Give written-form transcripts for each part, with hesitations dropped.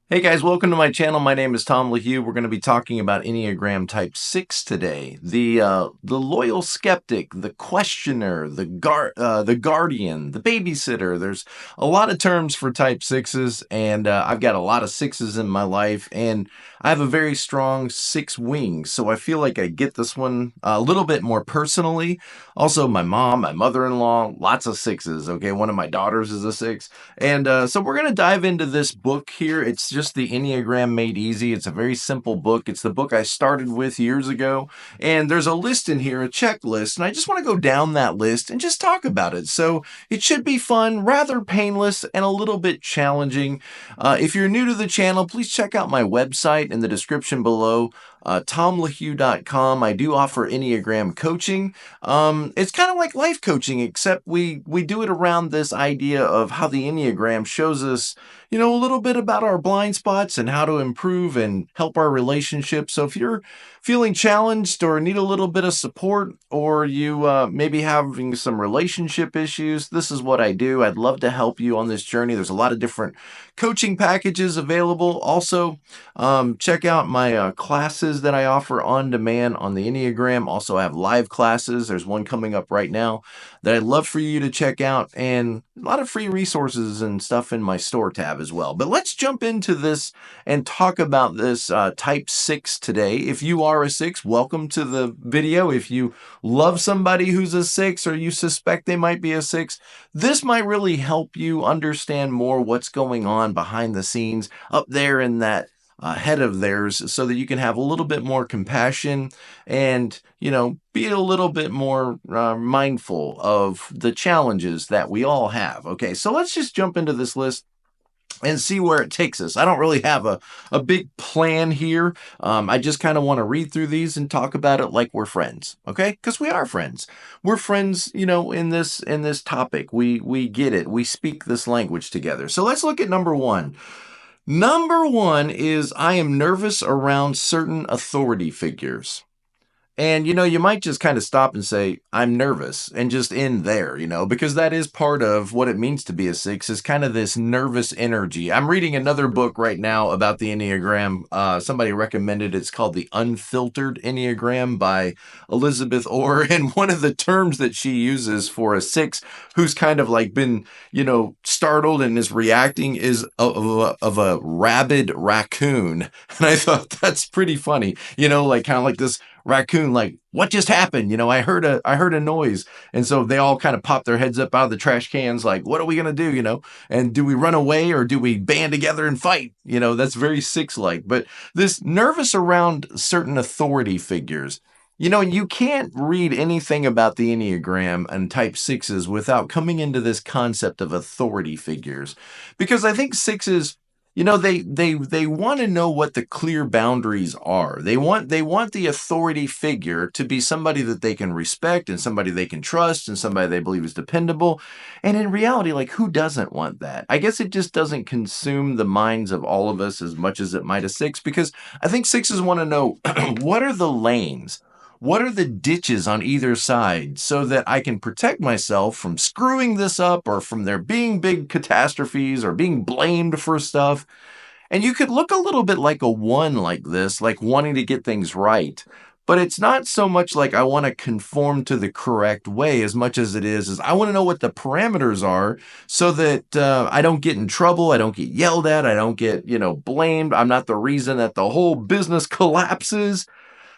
Hey guys, welcome to my channel. My name is Tom LaHue. We're going to be talking about Enneagram Type 6 today. The loyal skeptic, the questioner, the guardian, the babysitter. There's a lot of terms for Type 6s, and I've got a lot of 6s in my life, and I have a very strong 6 wing, so I feel like I get this one a little bit more personally. Also, my mom, my mother-in-law, lots of 6s, okay? One of my daughters is a 6. And so we're going to dive into this book here. It's just the Enneagram Made Easy. It's a very simple book. It's the book I started with years ago. And there's a list in here, a checklist. And I just want to go down that list and just talk about it. So it should be fun, rather painless, and a little bit challenging. If you're new to the channel, please check out my website in the description below. TomLaHue.com. I do offer Enneagram coaching. It's kind of like life coaching, except we do it around this idea of how the Enneagram shows us, a little bit about our blind spots and how to improve and help our relationships. So if you're feeling challenged or need a little bit of support, or you maybe having some relationship issues, this is what I do. I'd love to help you on this journey. There's a lot of different coaching packages available. Also, check out my classes that I offer on demand on the Enneagram. Also, I have live classes. There's one coming up right now that I'd love for you to check out, and a lot of free resources and stuff in my store tab as well. But let's jump into this and talk about this type 6 today. If you are a 6, welcome to the video. If you love somebody who's a 6, or you suspect they might be a 6, this might really help you understand more what's going on behind the scenes up there in that head of theirs, so that you can have a little bit more compassion and, be a little bit more mindful of the challenges that we all have. Okay, so let's just jump into this list and see where it takes us. I don't really have a big plan here. I just kind of want to read through these and talk about it like we're friends, okay? Because we are friends. We're friends, in this topic. We get it. We speak this language together. So let's look at number one. Number one is I am nervous around certain authority figures. And, you might just kind of stop and say, I'm nervous, and just end there, because that is part of what it means to be a 6, is kind of this nervous energy. I'm reading another book right now about the Enneagram. Somebody recommended It's called The Unfiltered Enneagram by Elizabeth Orr. And one of the terms that she uses for a 6 who's kind of like been, startled and is reacting is of a rabid raccoon. And I thought that's pretty funny, like kind of like this raccoon, like, what just happened? I heard a noise. And so they all kind of pop their heads up out of the trash cans, like, what are we going to do? And do we run away, or do we band together and fight? That's very 6-like. But this nervous around certain authority figures, and you can't read anything about the Enneagram and type 6s without coming into this concept of authority figures. Because I think 6s, they want to know what the clear boundaries are. They want the authority figure to be somebody that they can respect, and somebody they can trust, and somebody they believe is dependable. And in reality, like, who doesn't want that? I guess it just doesn't consume the minds of all of us as much as it might a 6, because I think 6s want to know what are the lanes? What are the ditches on either side, so that I can protect myself from screwing this up, or from there being big catastrophes, or being blamed for stuff? And you could look a little bit like a 1 like this, like wanting to get things right. But it's not so much like I want to conform to the correct way, as much as it is I want to know what the parameters are, so that I don't get in trouble, I don't get yelled at, I don't get, blamed. I'm not the reason that the whole business collapses.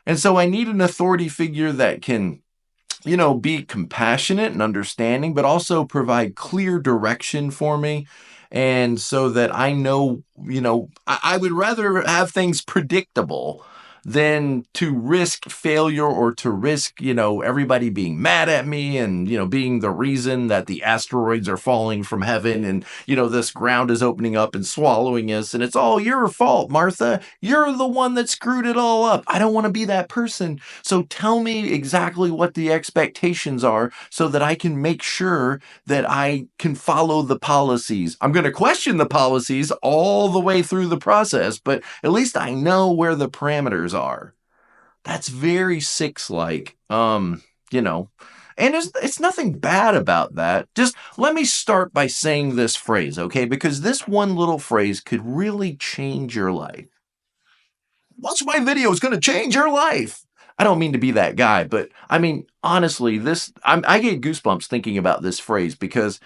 And so I need an authority figure that can, be compassionate and understanding, but also provide clear direction for me. And so that I know, I would rather have things predictable than to risk failure, or to risk, everybody being mad at me, and, being the reason that the asteroids are falling from heaven, and, this ground is opening up and swallowing us. And it's all your fault, Martha. You're the one that screwed it all up. I don't want to be that person. So tell me exactly what the expectations are, so that I can make sure that I can follow the policies. I'm going to question the policies all the way through the process, but at least I know where the parameters are. That's very 6-like, you know. And it's nothing bad about that. Just let me start by saying this phrase, okay? Because this one little phrase could really change your life. Watch my video, it's gonna change your life. I don't mean to be that guy, but I mean, honestly, I get goosebumps thinking about this phrase because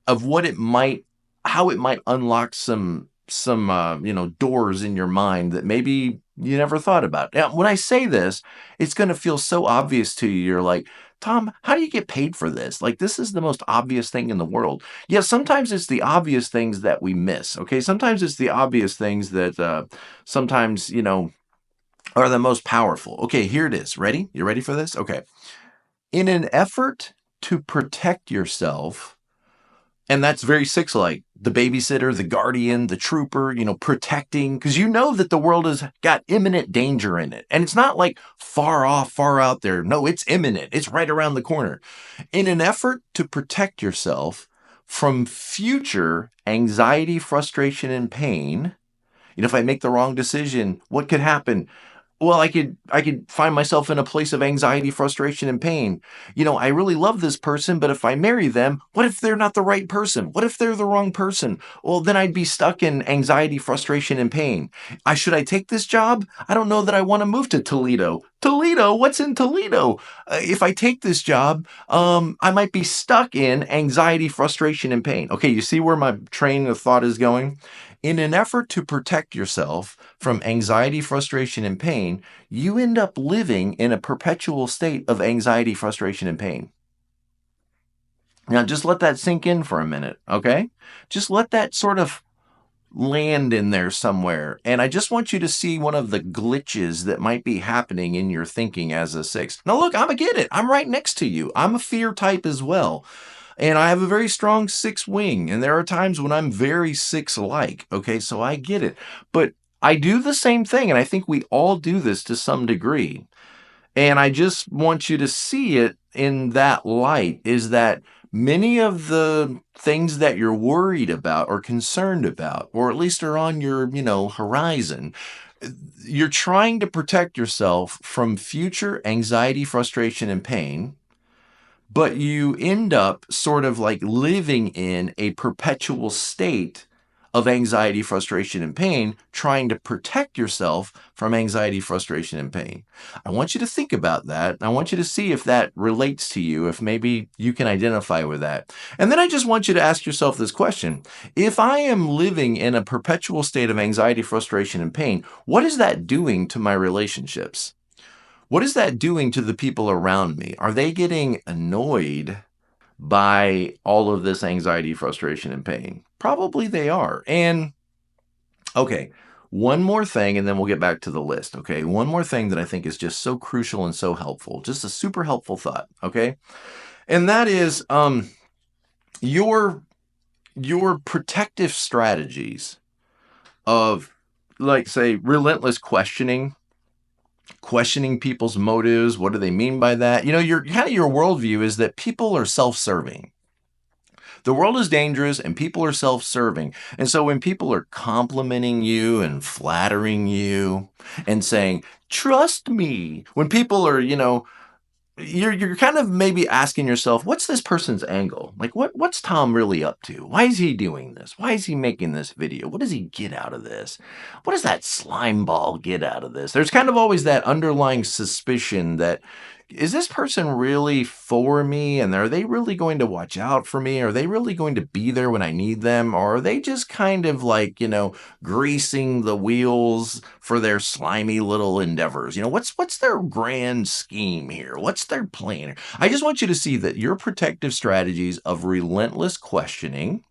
of what it might how it might unlock some doors in your mind that maybe you never thought about. Now, when I say this, it's gonna feel so obvious to you. You're like, "Tom, how do you get paid for this? Like, this is the most obvious thing in the world." Yeah, sometimes it's the obvious things that we miss, okay? Sometimes it's the obvious things that, sometimes, are the most powerful. Okay, here it is. Ready? You ready for this? Okay. In an effort to protect yourself, and that's very six like the babysitter, the guardian, the trooper, protecting, because you know that the world has got imminent danger in it. And it's not like far off, far out there. No, it's imminent. It's right around the corner. In an effort to protect yourself from future anxiety, frustration, and pain, if I make the wrong decision, what could happen? Well, I could find myself in a place of anxiety, frustration, and pain. I really love this person, but if I marry them, what if they're not the right person? What if they're the wrong person? Well, then I'd be stuck in anxiety, frustration, and pain. Should I take this job? I don't know that I want to move to Toledo. Toledo? What's in Toledo? If I take this job, I might be stuck in anxiety, frustration, and pain. Okay, you see where my train of thought is going? In an effort to protect yourself from anxiety, frustration, and pain, you end up living in a perpetual state of anxiety, frustration, and pain. Now, just let that sink in for a minute, okay? Just let that sort of land in there somewhere. And I just want you to see one of the glitches that might be happening in your thinking as a six. Now, look, I'm a get it. I'm right next to you. I'm a fear type as well. And I have a very strong six wing. And there are times when I'm very six like. Okay, so I get it. But I do the same thing. And I think we all do this to some degree. And I just want you to see it in that light, is that many of the things that you're worried about or concerned about, or at least are on your, horizon, you're trying to protect yourself from future anxiety, frustration, and pain, but you end up sort of like living in a perpetual state of anxiety, frustration, and pain, trying to protect yourself from anxiety, frustration, and pain. I want you to think about that. I want you to see if that relates to you, if maybe you can identify with that. And then I just want you to ask yourself this question. If I am living in a perpetual state of anxiety, frustration, and pain, what is that doing to my relationships? What is that doing to the people around me? Are they getting annoyed by all of this anxiety, frustration, and pain? Probably they are. And okay, one more thing, and then we'll get back to the list. Okay, one more thing that I think is just so crucial and so helpful, just a super helpful thought. Okay, and that is your protective strategies of, like, say, relentless questioning people's motives. What do they mean by that? Your kind of your worldview is that people are self-serving. The world is dangerous and people are self-serving. And so when people are complimenting you and flattering you and saying, trust me, when people are, you're kind of maybe asking yourself, what's this person's angle? Like, what's Tom really up to? Why is he doing this? Why is he making this video? What does he get out of this? What does that slime ball get out of this? There's kind of always that underlying suspicion that, is this person really for me? And are they really going to watch out for me? Are they really going to be there when I need them? Or are they just kind of like, greasing the wheels for their slimy little endeavors? What's their grand scheme here? What's their plan? I just want you to see that your protective strategies of relentless questioning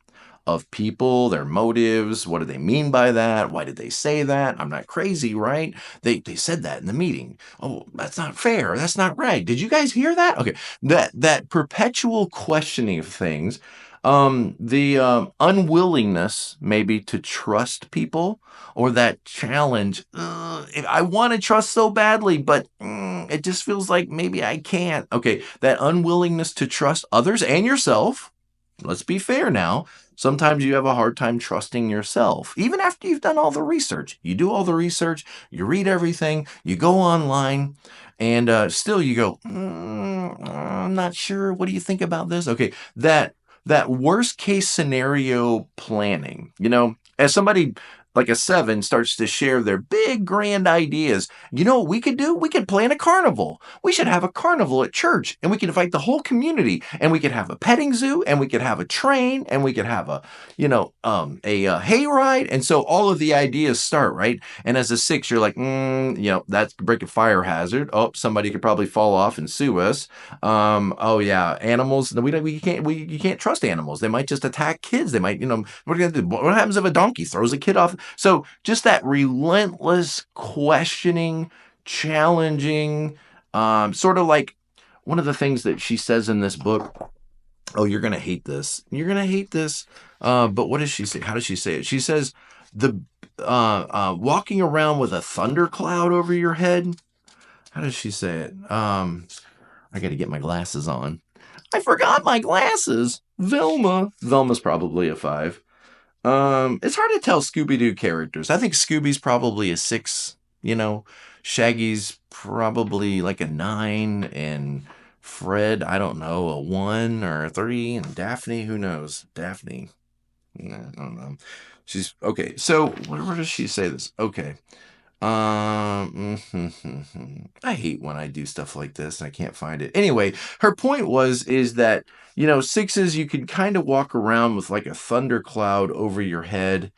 of people, their motives, what do they mean by that? Why did they say that? I'm not crazy, right? They said that in the meeting. Oh, that's not fair. That's not right. Did you guys hear that? Okay. That perpetual questioning of things, the unwillingness maybe to trust people, or that challenge. I want to trust so badly, but it just feels like maybe I can't. Okay, that unwillingness to trust others and yourself. Let's be fair now. Sometimes you have a hard time trusting yourself, even after you've done all the research. You do all the research, you read everything, you go online, and still you go, I'm not sure. What do you think about this? Okay, that worst case scenario planning, as somebody like a 7 starts to share their big grand ideas. You know what we could do? We could plan a carnival. We should have a carnival at church, and we could invite the whole community, and we could have a petting zoo, and we could have a train, and we could have a hayride. And so all of the ideas start, right? And as a 6, you're like, that's break a fire hazard. Oh, somebody could probably fall off and sue us. Oh yeah, animals. You can't trust animals. They might just attack kids. They might, what are you gonna do? What happens if a donkey throws a kid off? So just that relentless questioning, challenging, sort of like one of the things that she says in this book. Oh, you're gonna hate this. You're gonna hate this. But what does she say? How does she say it? She says the walking around with a thundercloud over your head. How does she say it? I got to get my glasses on. I forgot my glasses. Velma's probably a 5. It's hard to tell Scooby-Doo characters. I think Scooby's probably a 6, Shaggy's probably like a 9, and Fred, I don't know, a 1 or a 3, and Daphne, who knows? Daphne, I don't know. She's, okay, so where does she say this? Okay. I hate when I do stuff like this and I can't find it. Anyway, her point is that, 6s, you can kind of walk around with like a thundercloud over your head,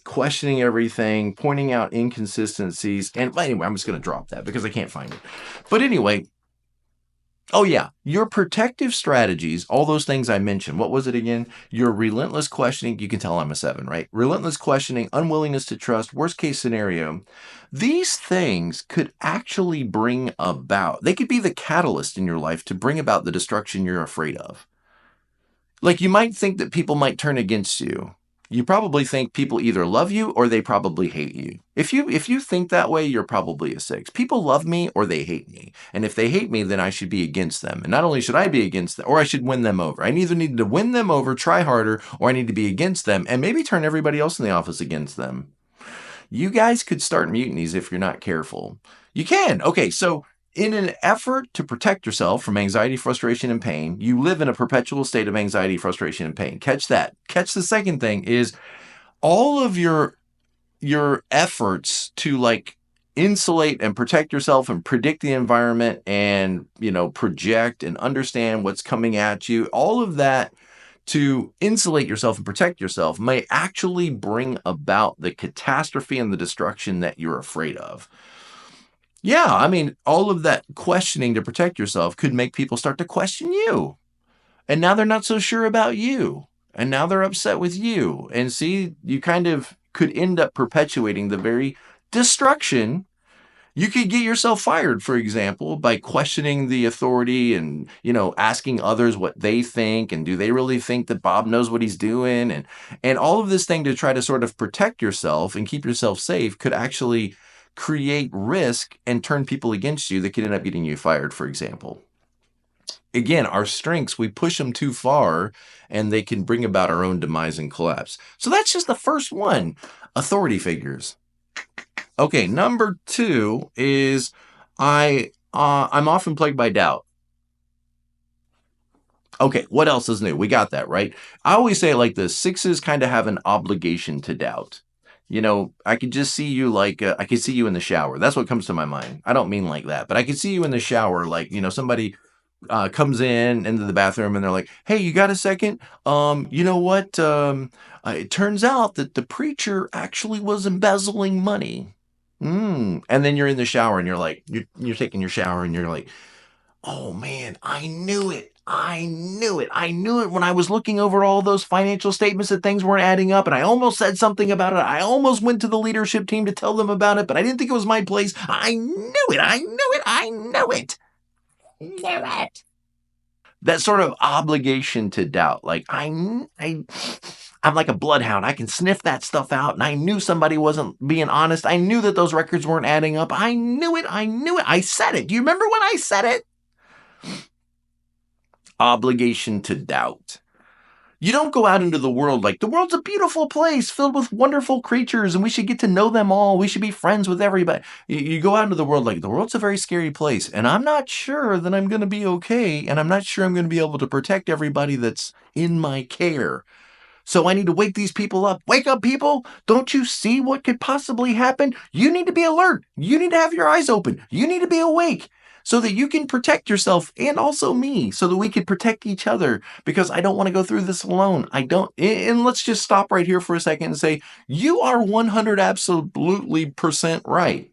questioning everything, pointing out inconsistencies. And anyway, I'm just going to drop that because I can't find it. But anyway, oh yeah, your protective strategies, all those things I mentioned. What was it again? Your relentless questioning. You can tell I'm a 7, right? Relentless questioning, unwillingness to trust, worst case scenario. These things could actually bring about, they could be the catalyst in your life to bring about the destruction you're afraid of. Like, you might think that people might turn against you. You probably think people either love you or they probably hate you. If you think that way, you're probably a 6. People love me or they hate me. And if they hate me, then I should be against them. And not only should I be against them, or I should win them over. I either need to win them over, try harder, or I need to be against them and maybe turn everybody else in the office against them. You guys could start mutinies if you're not careful. You can. Okay, so in an effort to protect yourself from anxiety, frustration, and pain, you live in a perpetual state of anxiety, frustration, and pain. Catch that. Catch the second thing is all of your efforts to like insulate and protect yourself and predict the environment and, project and understand what's coming at you. All of that to insulate yourself and protect yourself may actually bring about the catastrophe and the destruction that you're afraid of. Yeah, I mean, all of that questioning to protect yourself could make people start to question you. And now they're not so sure about you. And now they're upset with you. And see, you kind of could end up perpetuating the very destruction. You could get yourself fired, for example, by questioning the authority and, asking others what they think and do they really think that Bob knows what he's doing? And all of this thing to try to sort of protect yourself and keep yourself safe could actually create risk and turn people against you that could end up getting you fired, for example. Again, our strengths, we push them too far and they can bring about our own demise and collapse. So that's just the first one, authority figures. Okay, number 2 is I'm often plagued by doubt. Okay, what else is new? We got that, right? I always say it like this: 6s kind of have an obligation to doubt. I could just see you like, I could see you in the shower. That's what comes to my mind. I don't mean like that, but I could see you in the shower, like, somebody comes into the bathroom and they're like, hey, you got a second? You know what? It turns out that the preacher actually was embezzling money. And then you're in the shower and you're like, you're taking your shower and you're like, oh man, I knew it. I knew it. I knew it when I was looking over all those financial statements that things weren't adding up, and I almost said something about it. I almost went to the leadership team to tell them about it, but I didn't think it was my place. I knew it. I knew it. I knew it. Knew it. That sort of obligation to doubt. Like, I'm like a bloodhound. I can sniff that stuff out, and I knew somebody wasn't being honest. I knew that those records weren't adding up. I knew it. I knew it. I said it. Do you remember when I said it? Obligation to doubt. You don't go out into the world like the world's a beautiful place filled with wonderful creatures and we should get to know them all. We should be friends with everybody. You go out into the world like the world's a very scary place and I'm not sure that I'm going to be okay. And I'm not sure I'm going to be able to protect everybody that's in my care. So I need to wake these people up. Wake up, people. Don't you see what could possibly happen? You need to be alert. You need to have your eyes open. You need to be awake so that you can protect yourself and also me so that we can protect each other because I don't want to go through this alone. I don't. And let's just stop right here for a second and say, you are 100 absolutely percent right.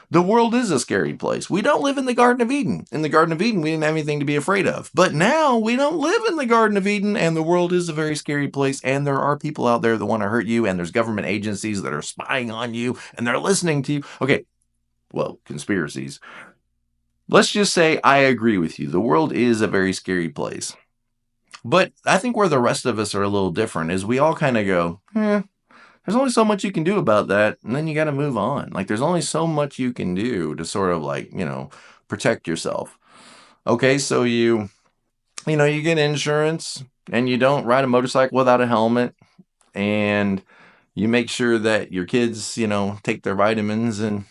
The world is a scary place. We don't live in the Garden of Eden. In the Garden of Eden, we didn't have anything to be afraid of. But now we don't live in the Garden of Eden, and the world is a very scary place. And there are people out there that want to hurt you, and there's government agencies that are spying on you, and they're listening to you. Okay, well, conspiracies. Let's just say I agree with you. The world is a very scary place. But I think where the rest of us are a little different is we all kind of go, there's only so much you can do about that, and then you got to move on. Like, there's only so much you can do to sort of like, protect yourself. Okay, so you get insurance and you don't ride a motorcycle without a helmet, and you make sure that your kids, take their vitamins and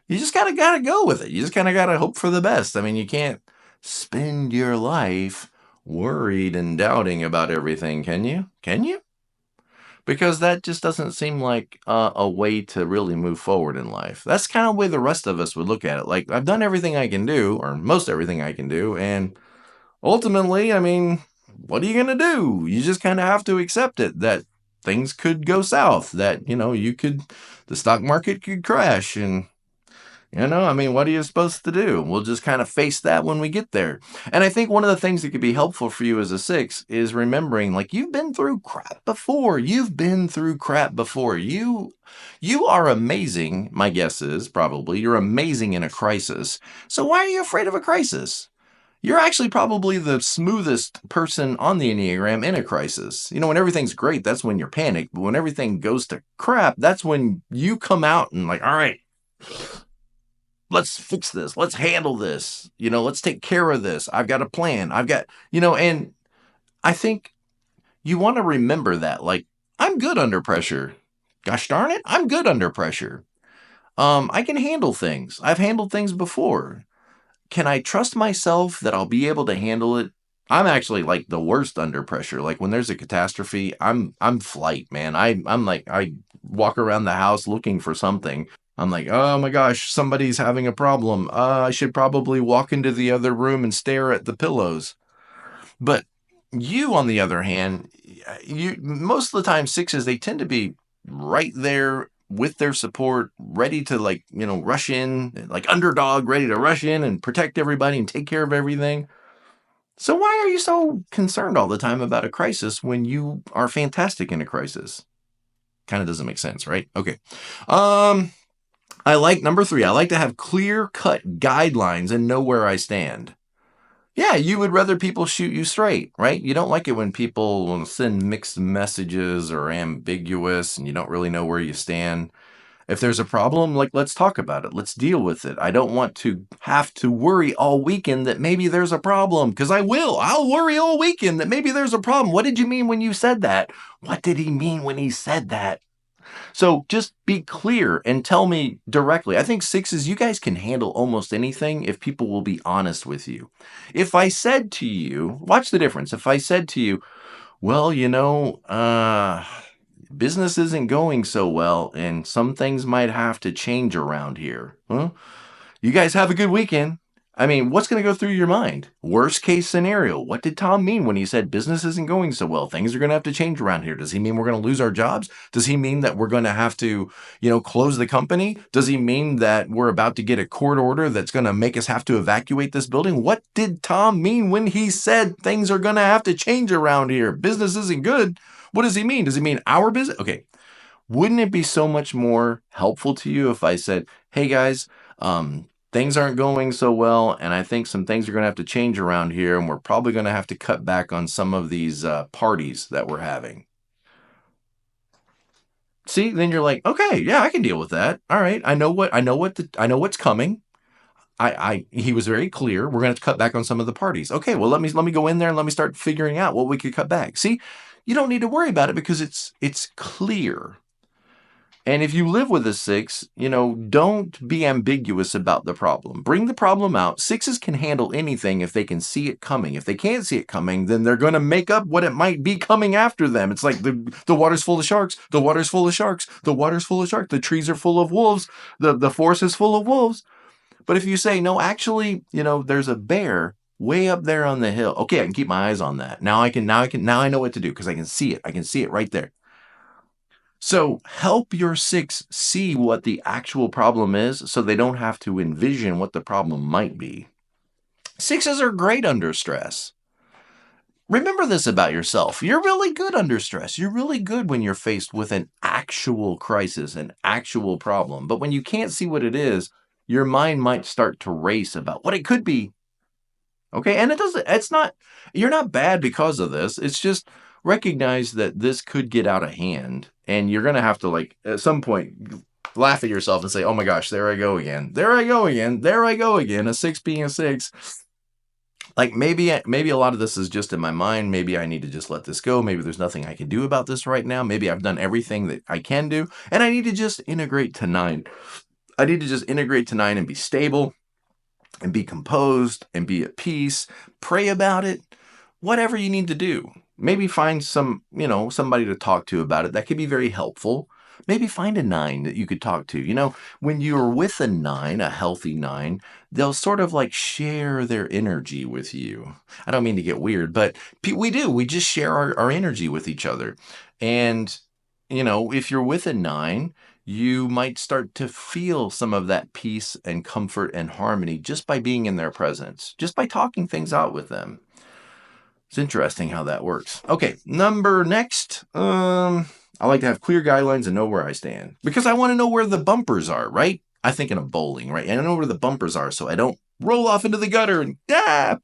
you just gotta go with it. You just kind of gotta hope for the best. I mean, you can't spend your life worried and doubting about everything, can you? Can you? Because that just doesn't seem like a way to really move forward in life. That's kind of the way the rest of us would look at it. Like, I've done everything I can do, or most everything I can do, and ultimately, I mean, what are you going to do? You just kind of have to accept it that things could go south, that, the stock market could crash, and I mean, what are you supposed to do? We'll just kind of face that when we get there. And I think one of the things that could be helpful for you as a 6 is remembering, like, you've been through crap before. You've been through crap before. You are amazing. My guess is probably you're amazing in a crisis. So why are you afraid of a crisis? You're actually probably the smoothest person on the Enneagram in a crisis. When everything's great, that's when you're panicked. But when everything goes to crap, that's when you come out and like, all right, let's fix this. Let's handle this. Let's take care of this. I've got a plan. And I think you want to remember that. Like, I'm good under pressure. Gosh darn it, I'm good under pressure. I can handle things. I've handled things before. Can I trust myself that I'll be able to handle it? I'm actually like the worst under pressure. Like when there's a catastrophe, I'm flight, man. I'm like I walk around the house looking for something. I'm like, oh my gosh, somebody's having a problem. I should probably walk into the other room and stare at the pillows. But you, on the other hand, you most of the time 6s, they tend to be right there with their support, ready to rush in, like underdog, ready to rush in and protect everybody and take care of everything. So why are you so concerned all the time about a crisis when you are fantastic in a crisis? Kind of doesn't make sense, right? Okay. I like number 3. I like to have clear-cut guidelines and know where I stand. Yeah, you would rather people shoot you straight, right? You don't like it when people send mixed messages or ambiguous and you don't really know where you stand. If there's a problem, let's talk about it. Let's deal with it. I don't want to have to worry all weekend that maybe there's a problem, because I will. I'll worry all weekend that maybe there's a problem. What did you mean when you said that? What did he mean when he said that? So just be clear and tell me directly. I think 6s, you guys can handle almost anything if people will be honest with you. If I said to you, watch the difference. If I said to you, well, business isn't going so well and some things might have to change around here. Huh? You guys have a good weekend. I mean, what's going to go through your mind? Worst case scenario. What did Tom mean when he said business isn't going so well? Things are going to have to change around here. Does he mean we're going to lose our jobs? Does he mean that we're going to have to, close the company? Does he mean that we're about to get a court order that's going to make us have to evacuate this building? What did Tom mean when he said things are going to have to change around here? Business isn't good. What does he mean? Does he mean our business? Okay. Wouldn't it be so much more helpful to you if I said, hey guys, things aren't going so well, and I think some things are going to have to change around here, and we're probably going to have to cut back on some of these parties that we're having. See, then you're like, okay, yeah, I can deal with that. All right, I know what's coming. he was very clear. We're going to cut back on some of the parties. Okay, well, let me go in there and let me start figuring out what we could cut back. See, you don't need to worry about it because it's clear. And if you live with a 6, don't be ambiguous about the problem. Bring the problem out. 6s can handle anything if they can see it coming. If they can't see it coming, then they're going to make up what it might be coming after them. It's like the water's full of sharks. The water's full of sharks. The water's full of sharks. The trees are full of wolves. The forest is full of wolves. But if you say, no, actually, there's a bear way up there on the hill. Okay, I can keep my eyes on that. Now I know what to do because I can see it. I can see it right there. So help your 6 see what the actual problem is so they don't have to envision what the problem might be. 6s are great under stress. Remember this about yourself. You're really good under stress. You're really good when you're faced with an actual crisis, an actual problem. But when you can't see what it is, your mind might start to race about what it could be. Okay, and you're not bad because of this. It's just recognize that this could get out of hand, and you're going to have to, like, at some point, laugh at yourself and say, oh my gosh, there I go again. There I go again. There I go again. A 6 being a 6. Like, maybe a lot of this is just in my mind. Maybe I need to just let this go. Maybe there's nothing I can do about this right now. Maybe I've done everything that I can do, and I need to just integrate to 9. I need to just integrate to 9 and be stable and be composed and be at peace. Pray about it. Whatever you need to do. Maybe find somebody to talk to about it. That could be very helpful. Maybe find a 9 that you could talk to. When you're with a 9, a healthy 9, they'll sort of like share their energy with you. I don't mean to get weird, but we do. We just share our energy with each other. And, if you're with a 9, you might start to feel some of that peace and comfort and harmony just by being in their presence, just by talking things out with them. It's interesting how that works. Okay, next. I like to have clear guidelines and know where I stand because I want to know where the bumpers are, right? I think in a bowling, right? And I know where the bumpers are so I don't roll off into the gutter and I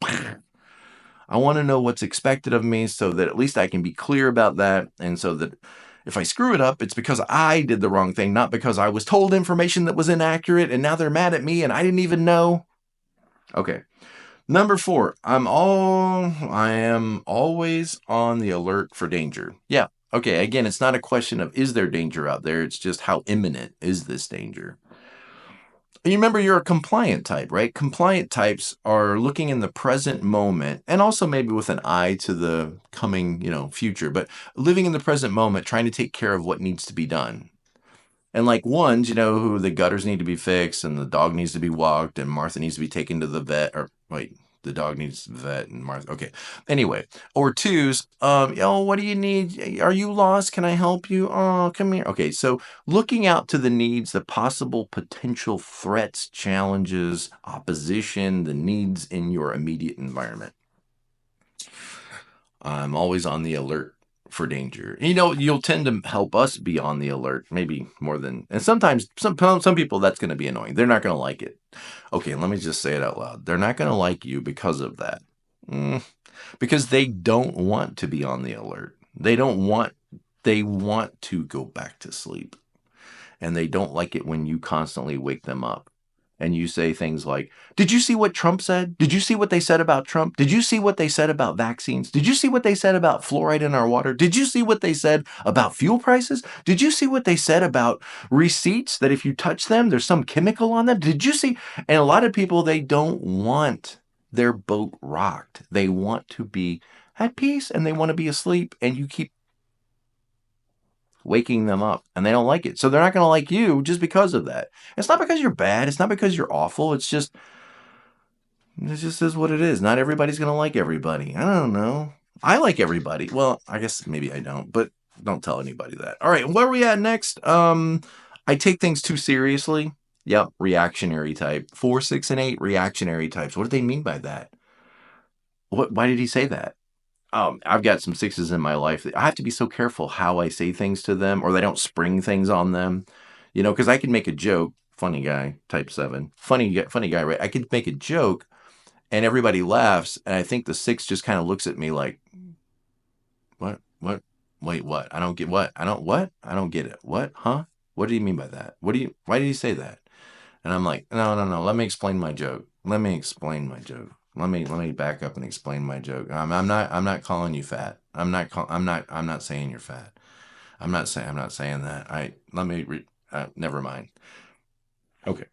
want to know what's expected of me so that at least I can be clear about that, and so that if I screw it up, it's because I did the wrong thing, not because I was told information that was inaccurate and now they're mad at me and I didn't even know. Okay. Number 4, I am always on the alert for danger. Yeah. Okay. Again, it's not a question of is there danger out there? It's just how imminent is this danger? You remember you're a compliant type, right? Compliant types are looking in the present moment and also maybe with an eye to the coming, future, but living in the present moment, trying to take care of what needs to be done. And like ones, who the gutters need to be fixed and the dog needs to be walked and Martha needs to be taken to the vet, or wait, the dog needs the vet and Martha. Okay. Anyway, or 2s, what do you need? Are you lost? Can I help you? Oh, come here. Okay. So looking out to the needs, the possible potential threats, challenges, opposition, the needs in your immediate environment. I'm always on the alert for danger. You'll tend to help us be on the alert, maybe more than, and sometimes some people that's going to be annoying. They're not going to like it. Okay, let me just say it out loud. They're not going to like you because of that. Because they don't want to be on the alert. They want to go back to sleep. And they don't like it when you constantly wake them up. And you say things like, did you see what Trump said? Did you see what they said about Trump? Did you see what they said about vaccines? Did you see what they said about fluoride in our water? Did you see what they said about fuel prices? Did you see what they said about receipts that if you touch them, there's some chemical on them? Did you see? And a lot of people, they don't want their boat rocked. They want to be at peace and they want to be asleep, and you keep waking them up, and they don't like it. So they're not going to like you just because of that. It's not because you're bad. It's not because you're awful. It just is what it is. Not everybody's going to like everybody. I don't know. I like everybody. Well, I guess maybe I don't, but don't tell anybody that. All right, where are we at next? I take things too seriously. Yep, reactionary type. 4, 6, and 8 reactionary types. What do they mean by that? Why did he say that? I've got some 6s in my life that I have to be so careful how I say things to them, or they don't spring things on them, because I can make a joke. Funny guy, type 7, funny guy, right? I could make a joke, and everybody laughs, and I think the 6 just kind of looks at me like, what, wait, what? I don't get what? I don't get it. What? Huh? What do you mean by that? Why did he say that? And I'm like, no, no, no. Let me explain my joke. Let me explain my joke. Let me back up and explain my joke. I'm not calling you fat. I'm not saying you're fat. I'm not saying that. Never mind. Okay.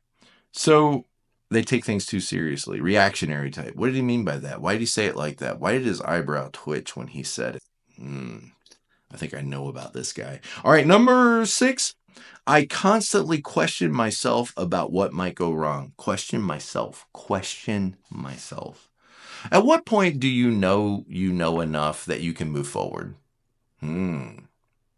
So they take things too seriously. Reactionary type. What did he mean by that? Why did he say it like that? Why did his eyebrow twitch when he said it? I think I know about this guy. All right, number 6. I constantly question myself about what might go wrong. Question myself. Question myself. At what point do you know enough that you can move forward?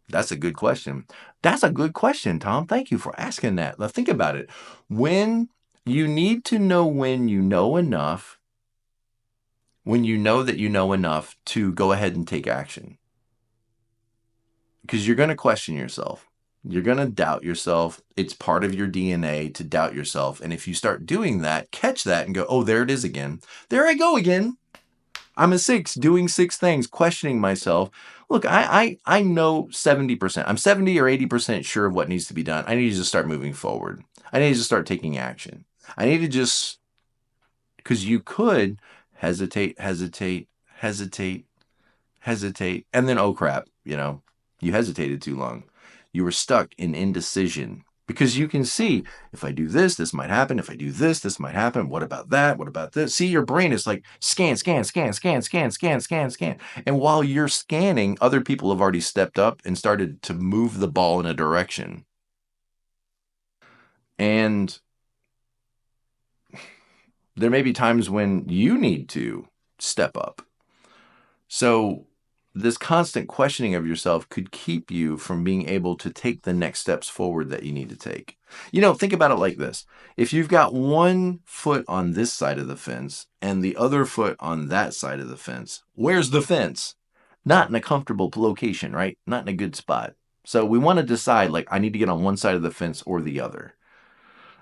That's a good question. That's a good question, Tom. Thank you for asking that. Now think about it. When you need to know when you know enough, when you know that you know enough to go ahead and take action. Because you're going to question yourself. You're going to doubt yourself. It's part of your DNA to doubt yourself. And if you start doing that, catch that and go, oh, there it is again. There I go again. I'm a 6, doing 6 things, questioning myself. Look, I know 70%. I'm 70 or 80% sure of what needs to be done. I need to just start moving forward. I need to just start taking action. I need to just, because you could hesitate, hesitate, hesitate, hesitate, and then, oh crap, you hesitated too long. You were stuck in indecision. Because you can see, if I do this, this might happen. If I do this, this might happen. What about that? What about this? See, your brain is like scan, scan, scan, scan, scan, scan, scan, scan. And while you're scanning, other people have already stepped up and started to move the ball in a direction. And there may be times when you need to step up. So this constant questioning of yourself could keep you from being able to take the next steps forward that you need to take. Think about it like this. If you've got one foot on this side of the fence and the other foot on that side of the fence, where's the fence? Not in a comfortable location, right? Not in a good spot. So we want to decide, like, I need to get on one side of the fence or the other.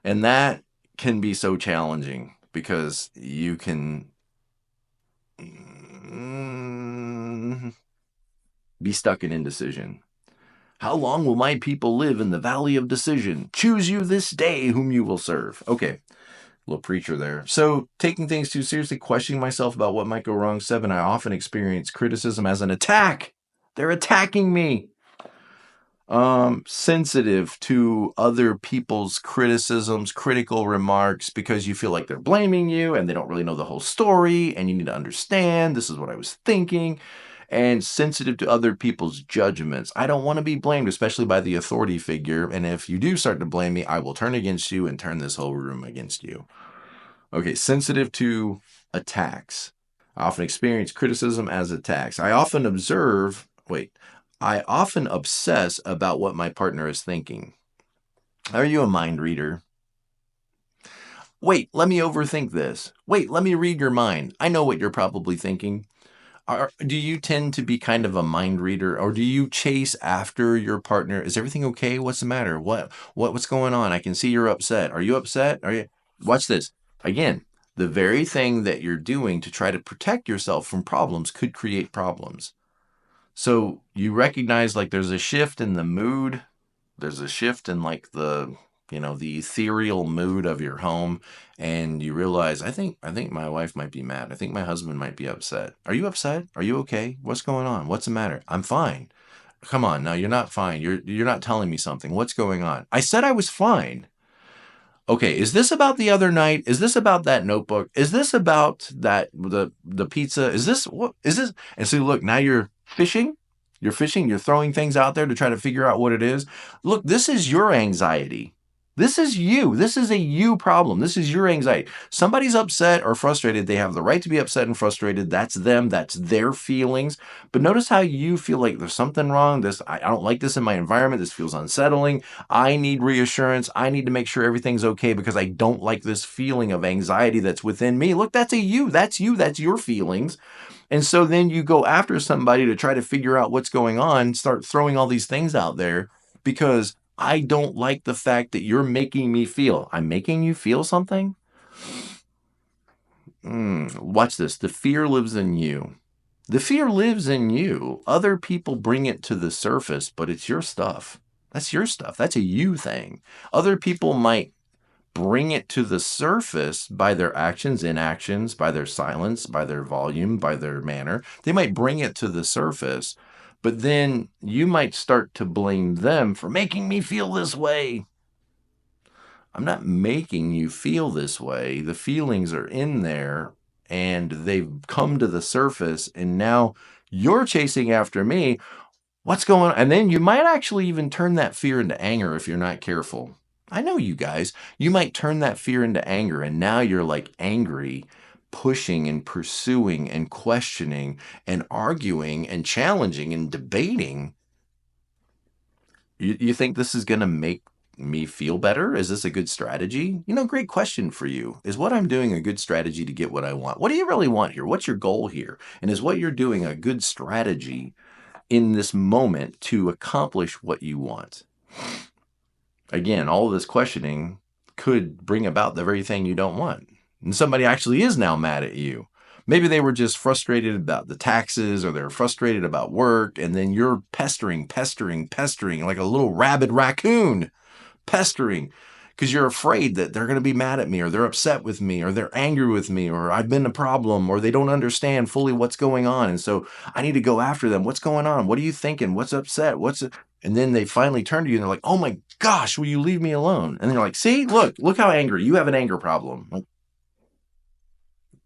And that can be so challenging because you can be stuck in indecision. How long will my people live in the valley of decision? Choose you this day whom you will serve. Okay, little preacher there. So, taking things too seriously, questioning myself about what might go wrong. 7, I often experience criticism as an attack. They're attacking me. Sensitive to other people's criticisms, critical remarks, because you feel like they're blaming you and they don't really know the whole story, and you need to understand this is what I was thinking. And sensitive to other people's judgments. I don't want to be blamed, especially by the authority figure. And if you do start to blame me, I will turn against you and turn this whole room against you. Okay, sensitive to attacks. I often experience criticism as attacks. I often obsess about what my partner is thinking. Are you a mind reader? Wait, let me overthink this. Wait, let me read your mind. I know what you're probably thinking. Do you tend to be kind of a mind reader, or do you chase after your partner? Is everything okay? What's the matter? What's going on? I can see you're upset. Are you upset? Watch this. Again, the very thing that you're doing to try to protect yourself from problems could create problems. So you recognize, like, there's a shift in the mood. There's a shift in, like, the ethereal mood of your home, and you realize, I think my wife might be mad. I think my husband might be upset. Are you upset? Are you okay? What's going on? What's the matter? I'm fine. Come on, now you're not fine. You're not telling me something. What's going on? I said I was fine. Okay, is this about the other night? Is this about that notebook? Is this about the pizza? Is this what is this? And so look, now you're fishing. You're fishing, you're throwing things out there to try to figure out what it is. Look, this is your anxiety. This is you. This is a you problem. This is your anxiety. Somebody's upset or frustrated. They have the right to be upset and frustrated. That's them. That's their feelings. But notice how you feel like there's something wrong. I don't like this in my environment. This feels unsettling. I need reassurance. I need to make sure everything's okay because I don't like this feeling of anxiety that's within me. Look, that's a you. That's you. That's your feelings. And so then you go after somebody to try to figure out what's going on, start throwing all these things out there because I don't like the fact that you're making me feel. I'm making you feel something? Watch this. The fear lives in you. The fear lives in you. Other people bring it to the surface, but it's your stuff. That's your stuff. That's a you thing. Other people might bring it to the surface by their actions, inactions, by their silence, by their volume, by their manner. They might bring it to the surface, but then you might start to blame them for making me feel this way. I'm not making you feel this way. The feelings are in there and they've come to the surface, and now you're chasing after me. What's going on? And then you might actually even turn that fear into anger if you're not careful. I know you guys. You might turn that fear into anger, and now you're like angry, pushing and pursuing and questioning and arguing and challenging and debating. You think this is going to make me feel better? Is this a good strategy? Great question for you. Is what I'm doing a good strategy to get what I want? What do you really want here? What's your goal here? And is what you're doing a good strategy in this moment to accomplish what you want? Again, all of this questioning could bring about the very thing you don't want. And somebody actually is now mad at you. Maybe they were just frustrated about the taxes, or they're frustrated about work, and then you're pestering like a little rabid raccoon, pestering because you're afraid that they're going to be mad at me, or they're upset with me, or they're angry with me, or I've been a problem, or they don't understand fully what's going on. And so I need to go after them. What's going on? What are you thinking? What's upset? And then they finally turn to you and they're like, oh my gosh, will you leave me alone? And you're like, see, look how angry. You have an anger problem.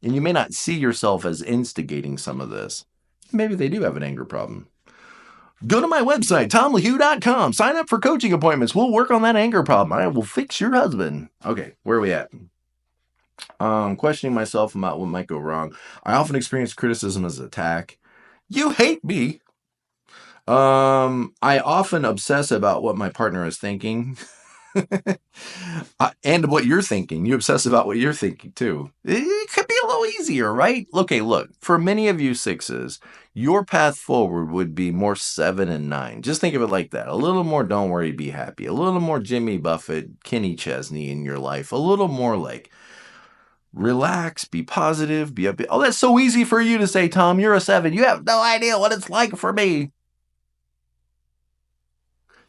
And you may not see yourself as instigating some of this. Maybe they do have an anger problem. Go to my website, tomlahue.com. Sign up for coaching appointments. We'll work on that anger problem. I will fix your husband. Okay, where are we at? Questioning myself about what might go wrong. I often experience criticism as an attack. You hate me. I often obsess about what my partner is thinking. And what you're thinking. You obsess about what you're thinking too. It could be a little easier, right? Okay, look, for many of you sixes, your path forward would be more 7 and 9. Just think of it like that. A little more don't worry, be happy. A little more Jimmy Buffett, Kenny Chesney in your life. A little more like relax, be positive, be up. Oh, that's so easy for you to say, Tom. You're a 7. You have no idea what it's like for me.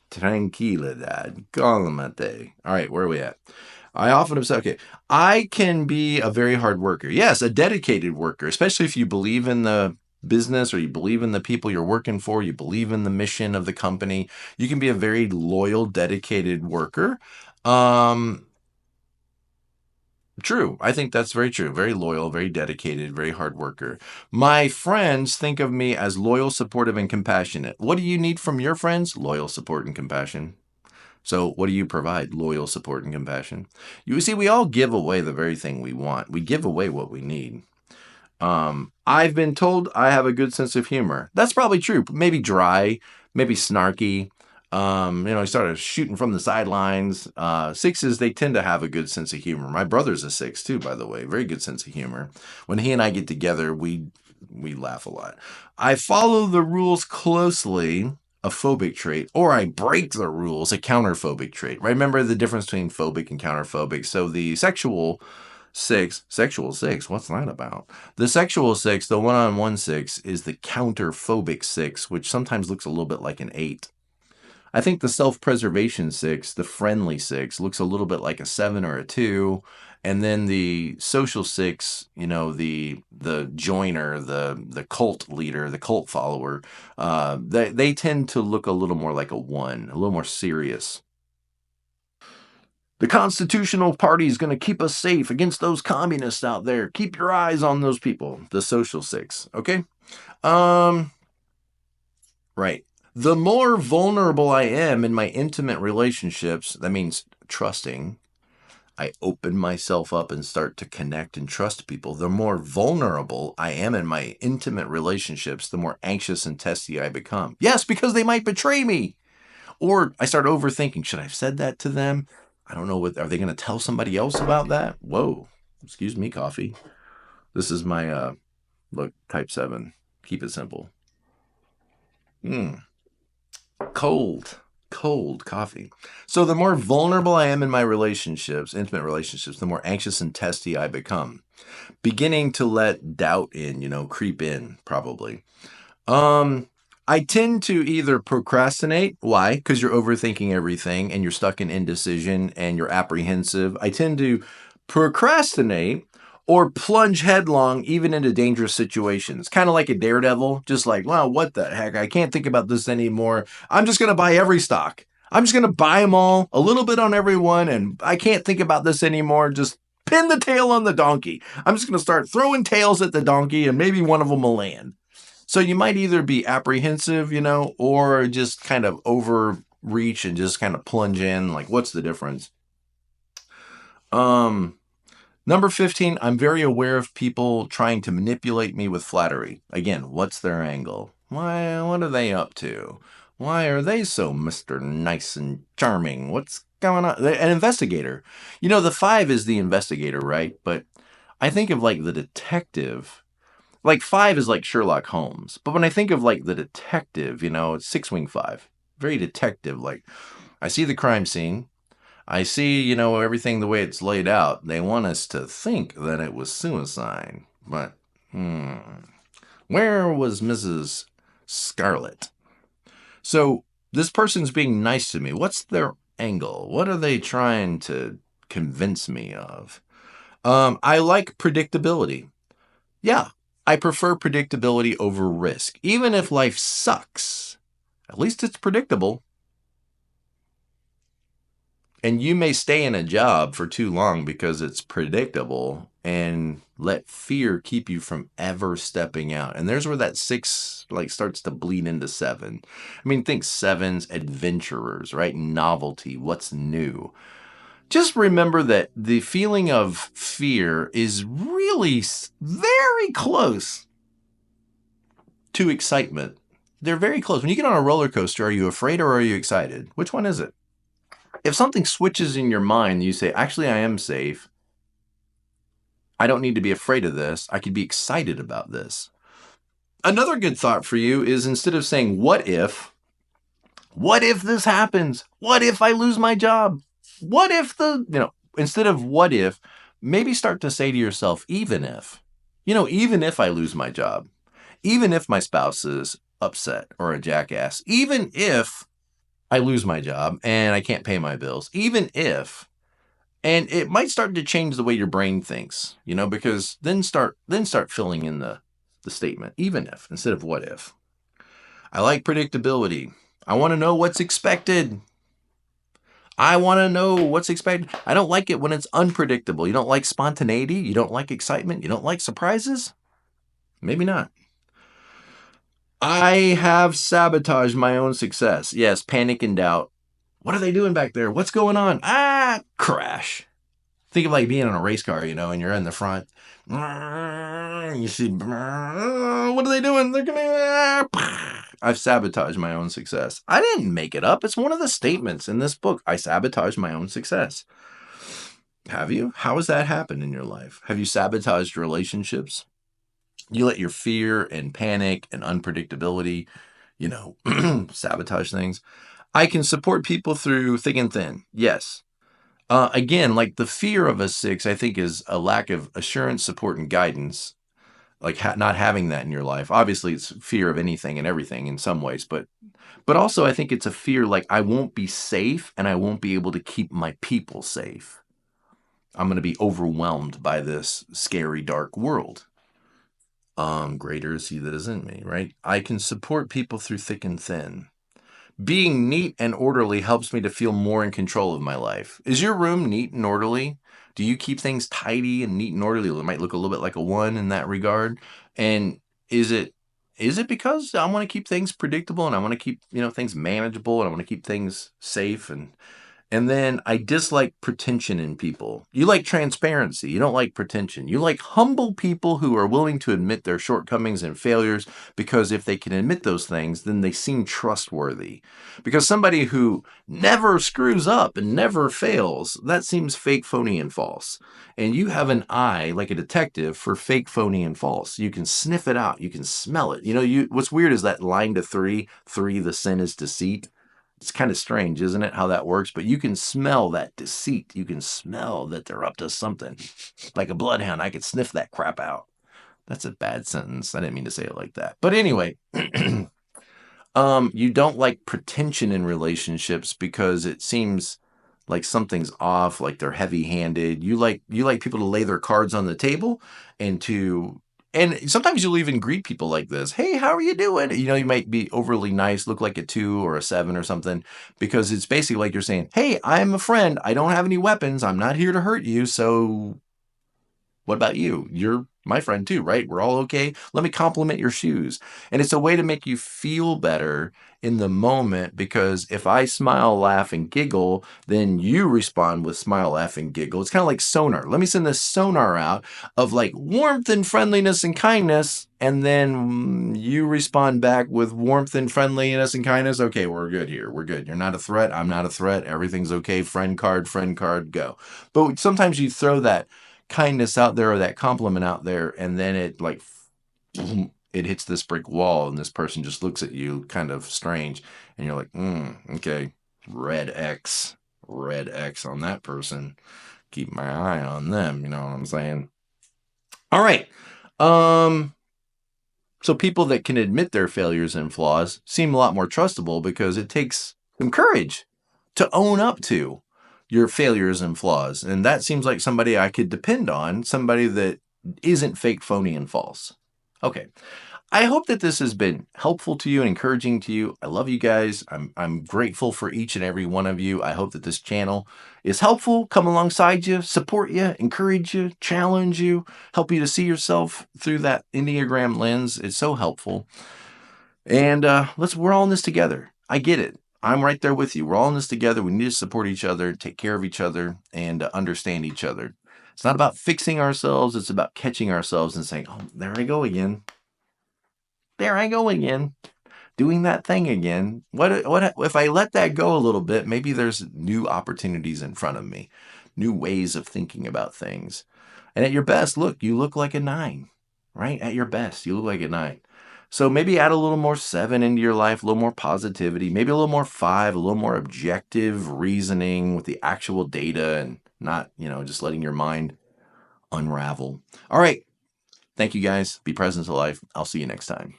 Tranquilidad. Calmate. All right, where are we at? I often have said, okay, I can be a very hard worker. Yes, a dedicated worker, especially if you believe in the business, or you believe in the people you're working for, you believe in the mission of the company. You can be a very loyal, dedicated worker. True. I think that's very true. Very loyal, very dedicated, very hard worker. My friends think of me as loyal, supportive, and compassionate. What do you need from your friends? Loyal, support, and compassion. So what do you provide? Loyal, support, and compassion. You see, we all give away the very thing we want. We give away what we need. I've been told I have a good sense of humor. That's probably true. Maybe dry, maybe snarky. He started shooting from the sidelines. Sixes, they tend to have a good sense of humor. My brother's a 6 too, by the way. Very good sense of humor. When he and I get together, we laugh a lot. I follow the rules closely, a phobic trait, or I break the rules, a counterphobic trait. Right? Remember the difference between phobic and counterphobic. So the sexual 6, what's that about? The sexual 6, the one-on-one 6, is the counterphobic 6, which sometimes looks a little bit like an 8. I think the self-preservation 6, the friendly 6, looks a little bit like a 7 or a 2. And then the social 6, the joiner, the cult leader, the cult follower, they tend to look a little more like a 1, a little more serious. The Constitutional Party is going to keep us safe against those communists out there. Keep your eyes on those people. The social 6, okay? Right. The more vulnerable I am in my intimate relationships, that means trusting, I open myself up and start to connect and trust people. The more vulnerable I am in my intimate relationships, the more anxious and testy I become. Yes, because they might betray me. Or I start overthinking, should I have said that to them? I don't know, are they going to tell somebody else about that? Whoa, excuse me, coffee. This is my, look, type 7. Keep it simple. Cold coffee. So the more vulnerable I am in my relationships, intimate relationships, the more anxious and testy I become. Beginning to let doubt in, creep in, probably. I tend to either procrastinate. Why? Because you're overthinking everything and you're stuck in indecision and you're apprehensive. I tend to procrastinate or plunge headlong even into dangerous situations. Kind of like a daredevil, just like, wow, what the heck? I can't think about this anymore. I'm just going to buy every stock. I'm just going to buy them all, a little bit on every one, and I can't think about this anymore. Just pin the tail on the donkey. I'm just going to start throwing tails at the donkey and maybe one of them will land. So you might either be apprehensive, or just kind of overreach and just kind of plunge in. Like, what's the difference? Number 15, I'm very aware of people trying to manipulate me with flattery. Again, what's their angle? Why, what are they up to? Why are they so Mr. Nice and Charming? What's going on? An investigator. The 5 is the investigator, right? But I think of like the detective. Like 5 is like Sherlock Holmes. But when I think of like the detective, it's 6-wing 5. Very detective. Like, I see the crime scene. I see, everything the way it's laid out. They want us to think that it was suicide. But, where was Mrs. Scarlet? So, this person's being nice to me. What's their angle? What are they trying to convince me of? I like predictability. Yeah, I prefer predictability over risk. Even if life sucks, at least it's predictable. And you may stay in a job for too long because it's predictable and let fear keep you from ever stepping out. And there's where that 6 starts to bleed into 7. I mean, think 7's adventurers, right? Novelty, what's new. Just remember that the feeling of fear is really very close to excitement. They're very close. When you get on a roller coaster, are you afraid or are you excited? Which one is it? If something switches in your mind, you say, actually, I am safe. I don't need to be afraid of this. I could be excited about this. Another good thought for you is instead of saying, what if this happens? What if I lose my job? What if instead of what if, maybe start to say to yourself, even if, even if I lose my job, even if my spouse is upset or a jackass, even if I lose my job and I can't pay my bills, even if, and it might start to change the way your brain thinks, because then start filling in the statement, even if, instead of what if. I like predictability. I want to know what's expected. I want to know what's expected. I don't like it when it's unpredictable. You don't like spontaneity? You don't like excitement? You don't like surprises? Maybe not. I have sabotaged my own success. Yes, panic and doubt. What are they doing back there? What's going on? Crash. Think of like being in a race car, and you're in the front. You see, what are they doing? They're gonna. I've sabotaged my own success. I didn't make it up. It's one of the statements in this book. I sabotaged my own success. Have you? How has that happened in your life? Have you sabotaged relationships? You let your fear and panic and unpredictability, sabotage things. I can support people through thick and thin. Yes. Again, like the fear of a 6, I think is a lack of assurance, support, and guidance. Like not having that in your life. Obviously, it's fear of anything and everything in some ways, but also I think it's a fear like I won't be safe and I won't be able to keep my people safe. I'm going to be overwhelmed by this scary, dark world. Greater is he that is in me, right? I can support people through thick and thin. Being neat and orderly helps me to feel more in control of my life. Is your room neat and orderly? Do you keep things tidy and neat and orderly? It might look a little bit like a 1 in that regard. And is it because I want to keep things predictable and I want to keep, things manageable and I want to keep things safe and then I dislike pretension in people. You like transparency. You don't like pretension. You like humble people who are willing to admit their shortcomings and failures because if they can admit those things, then they seem trustworthy. Because somebody who never screws up and never fails, that seems fake, phony, and false. And you have an eye, like a detective, for fake, phony, and false. You can sniff it out. You can smell it. What's weird is that line to 3, the sin is deceit. It's kind of strange, isn't it, how that works? But you can smell that deceit. You can smell that they're up to something. Like a bloodhound, I could sniff that crap out. That's a bad sentence. I didn't mean to say it like that. But anyway, You don't like pretension in relationships because it seems like something's off, like they're heavy-handed. You like people to lay their cards on the table and to and sometimes you'll even greet people like this. Hey, how are you doing? You might be overly nice, look like a 2 or a 7 or something, because it's basically like you're saying, "Hey, I'm a friend. I don't have any weapons. I'm not here to hurt you. So what about you? You're my friend too, right? We're all okay. Let me compliment your shoes." And it's a way to make you feel better in the moment, because if I smile, laugh, and giggle, then you respond with smile, laugh, and giggle. It's kind of like sonar. Let me send this sonar out of like warmth and friendliness and kindness, and then you respond back with warmth and friendliness and kindness. Okay, we're good here. We're good. You're not a threat. I'm not a threat. Everything's okay. Friend card, go. But sometimes you throw that kindness out there or that compliment out there, and then it like boom, it hits this brick wall, and this person just looks at you kind of strange, and you're like, okay, red X, red X on that person. Keep my eye on them. You know what I'm saying? All right. Um, so people that can admit their failures and flaws seem a lot more trustable, because it takes some courage to own up to your failures and flaws. And that seems like somebody I could depend on, somebody that isn't fake, phony, and false. Okay. I hope that this has been helpful to you and encouraging to you. I love you guys. I'm grateful for each and every one of you. I hope that this channel is helpful, come alongside you, support you, encourage you, challenge you, help you to see yourself through that Enneagram lens. It's so helpful. And we're all in this together. I get it. I'm right there with you. We're all in this together. We need to support each other, take care of each other, and understand each other. It's not about fixing ourselves. It's about catching ourselves and saying, oh, there I go again. There I go again, doing that thing again. What if I let that go a little bit? Maybe there's new opportunities in front of me, new ways of thinking about things. And at your best, look, you look like a 9, right? At your best, you look like a 9. So maybe add a little more 7 into your life, a little more positivity, maybe a little more 5, a little more objective reasoning with the actual data, and not, just letting your mind unravel. All right. Thank you guys. Be present to life. I'll see you next time.